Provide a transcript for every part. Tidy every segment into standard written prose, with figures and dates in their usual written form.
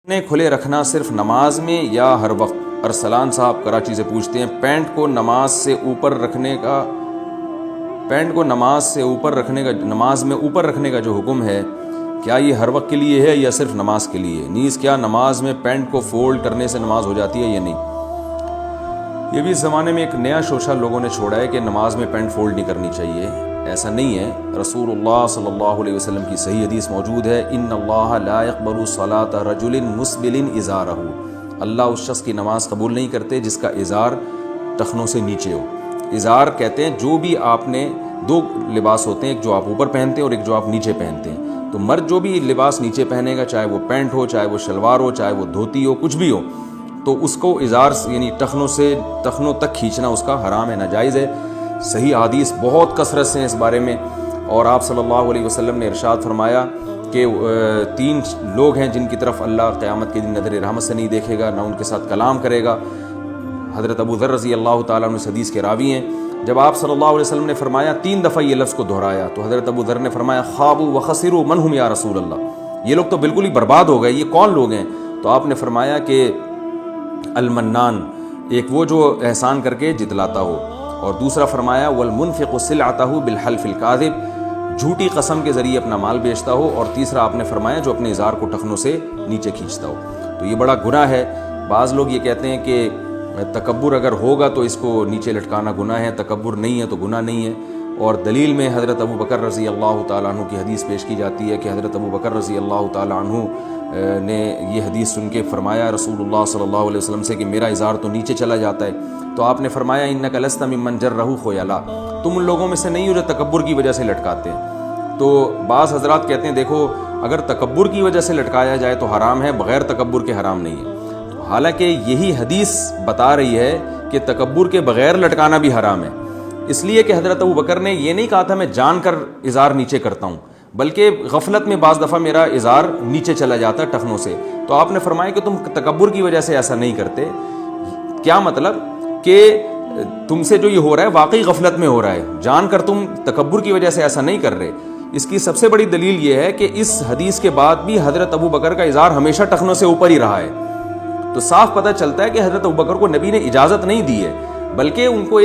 نے کھلے رکھنا صرف نماز میں یا ہر وقت؟ ارسلان صاحب کراچی سے پوچھتے ہیں پینٹ کو نماز سے اوپر رکھنے کا جو حکم ہے کیا یہ ہر وقت کے لیے ہے یا صرف نماز کے لیے؟ نیز کیا نماز میں پینٹ کو فولڈ کرنے سے نماز ہو جاتی ہے یا نہیں؟ یہ بھی اس زمانے میں ایک نیا شوشہ لوگوں نے چھوڑا ہے کہ نماز میں پینٹ فولڈ نہیں کرنی چاہیے. ایسا نہیں ہے. رسول اللہ صلی اللہ علیہ وسلم کی صحیح حدیث موجود ہے، ان اللہ لا يقبل صلاۃ رجل مسبل ازارہ. اللہ اس شخص کی نماز قبول نہیں کرتے جس کا ازار ٹخنوں سے نیچے ہو. ازار کہتے ہیں جو بھی آپ نے دو لباس ہوتے ہیں، ایک جو آپ اوپر پہنتے ہیں اور ایک جو آپ نیچے پہنتے ہیں. تو مرد جو بھی لباس نیچے پہنے گا، چاہے وہ پینٹ ہو، چاہے وہ شلوار ہو، چاہے وہ دھوتی ہو، کچھ بھی ہو، تو اس کو ازار یعنی ٹخنوں تک کھینچنا اس کا حرام ہے، ناجائز ہے. صحیح حدیث بہت کثرت سے ہیں اس بارے میں. اور آپ صلی اللہ علیہ وسلم نے ارشاد فرمایا کہ 3 لوگ ہیں جن کی طرف اللہ قیامت کے دن نظر رحمت سے نہیں دیکھے گا، نہ ان کے ساتھ کلام کرے گا. حضرت ابو ذر رضی اللہ تعالیٰ عنہ اس حدیث کے راوی ہیں. جب آپ صلی اللہ علیہ وسلم نے فرمایا 3 دفعہ یہ لفظ کو دہرایا تو حضرت ابو ذر نے فرمایا خابوا وخسروا من هم یا رسول اللہ، یہ لوگ تو بالکل ہی برباد ہو گئے، یہ کون لوگ ہیں؟ تو آپ نے فرمایا کہ المنان، ایک وہ جو احسان کر کے جتلاتا ہو، اور دوسرا فرمایا والمنفق سلعتہ بالحلف الکاذب، جھوٹی قسم کے ذریعے اپنا مال بیچتا ہو، اور تیسرا آپ نے فرمایا جو اپنے ازار کو ٹخنوں سے نیچے کھینچتا ہو. تو یہ بڑا گناہ ہے. بعض لوگ یہ کہتے ہیں کہ تکبر اگر ہوگا تو اس کو نیچے لٹکانا گناہ ہے، تکبر نہیں ہے تو گناہ نہیں ہے. اور دلیل میں حضرت ابو بکر رضی اللہ تعالیٰ عنہ کی حدیث پیش کی جاتی ہے کہ حضرت ابو بکر رضی اللہ تعالیٰ عنہ نے یہ حدیث سن کے فرمایا رسول اللہ صلی اللہ علیہ وسلم سے کہ میرا ازار تو نیچے چلا جاتا ہے. تو آپ نے فرمایا انک لست ممن جرہ خیلا، تم ان لوگوں میں سے نہیں ہو جو تکبر کی وجہ سے لٹکاتے ہیں. تو بعض حضرات کہتے ہیں دیکھو اگر تکبر کی وجہ سے لٹکایا جائے تو حرام ہے، بغیر تکبر کے حرام نہیں ہے. حالانکہ یہی حدیث بتا رہی ہے کہ تکبر کے بغیر لٹکانا بھی حرام ہے، اس لیے کہ حضرت ابو بکر نے یہ نہیں کہا تھا میں جان کر ازار نیچے کرتا ہوں، بلکہ غفلت میں بعض دفعہ میرا ازار نیچے چلا جاتا ٹخنوں سے. تو آپ نے فرمایا کہ تم تکبر کی وجہ سے ایسا نہیں کرتے. کیا مطلب کہ تم سے جو یہ ہو رہا ہے واقعی غفلت میں ہو رہا ہے، جان کر تم تکبر کی وجہ سے ایسا نہیں کر رہے. اس کی سب سے بڑی دلیل یہ ہے کہ اس حدیث کے بعد بھی حضرت ابو بکر کا ازار ہمیشہ ٹخنوں سے اوپر ہی رہا ہے. تو صاف پتہ چلتا ہے کہ حضرت ابو بکر کو نبی نے اجازت نہیں دی ہے، بلکہ ان کو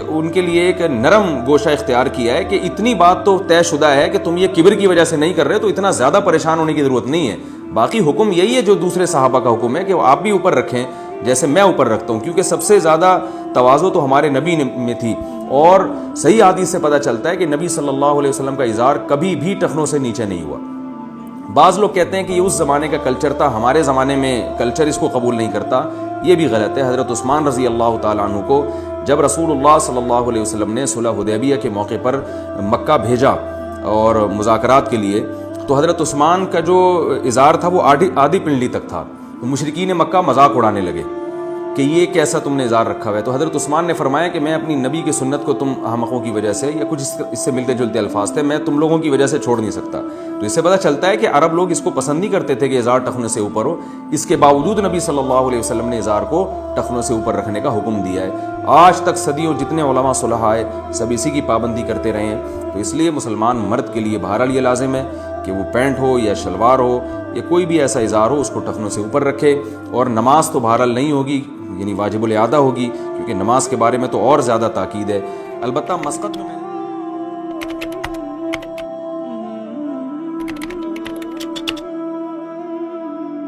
ان کے لیے ایک نرم گوشہ اختیار کیا ہے کہ اتنی بات تو طے شدہ ہے کہ تم یہ کبر کی وجہ سے نہیں کر رہے تو اتنا زیادہ پریشان ہونے کی ضرورت نہیں ہے. باقی حکم یہی ہے جو دوسرے صحابہ کا حکم ہے کہ آپ بھی اوپر رکھیں جیسے میں اوپر رکھتا ہوں، کیونکہ سب سے زیادہ تواضع تو ہمارے نبی میں تھی. اور صحیح حدیث سے پتہ چلتا ہے کہ نبی صلی اللہ علیہ وسلم کا ازار کبھی بھی ٹخنوں سے نیچے نہیں ہوا. بعض لوگ کہتے ہیں کہ یہ اس زمانے کا کلچر تھا، ہمارے زمانے میں کلچر اس کو قبول نہیں کرتا. یہ بھی غلط ہے. حضرت عثمان رضی اللہ تعالیٰ عنہ کو جب رسول اللہ صلی اللہ علیہ وسلم نے صلح حدیبیہ کے موقع پر مکہ بھیجا اور مذاکرات کے لیے، تو حضرت عثمان کا جو ازار تھا وہ آدھی پنڈلی تک تھا. تو مشرکین مکہ مذاق اڑانے لگے کہ یہ کیسا تم نے ازار رکھا ہوا ہے. تو حضرت عثمان نے فرمایا کہ میں اپنی نبی کی سنت کو تم احمقوں کی وجہ سے، یا کچھ اس سے ملتے جلتے الفاظ تھے، میں تم لوگوں کی وجہ سے چھوڑ نہیں سکتا. تو اس سے پتہ چلتا ہے کہ عرب لوگ اس کو پسند نہیں کرتے تھے کہ ازار ٹخنوں سے اوپر ہو. اس کے باوجود نبی صلی اللہ علیہ وسلم نے ازار کو ٹخنوں سے اوپر رکھنے کا حکم دیا ہے. آج تک صدیوں جتنے علماء صلح آئے سب اسی کی پابندی کرتے رہے ہیں. تو اس لیے مسلمان مرد کے لیے بہرحال یہ لازم ہے کہ وہ پینٹ ہو یا شلوار ہو یا کوئی بھی ایسا ازار ہو اس کو ٹخنوں سے اوپر رکھے. اور نماز تو بہرحال نہیں ہوگی، یعنی واجب الاعادہ ہوگی، کیونکہ نماز کے بارے میں تو اور زیادہ تاکید ہے. البتہ مسقط میں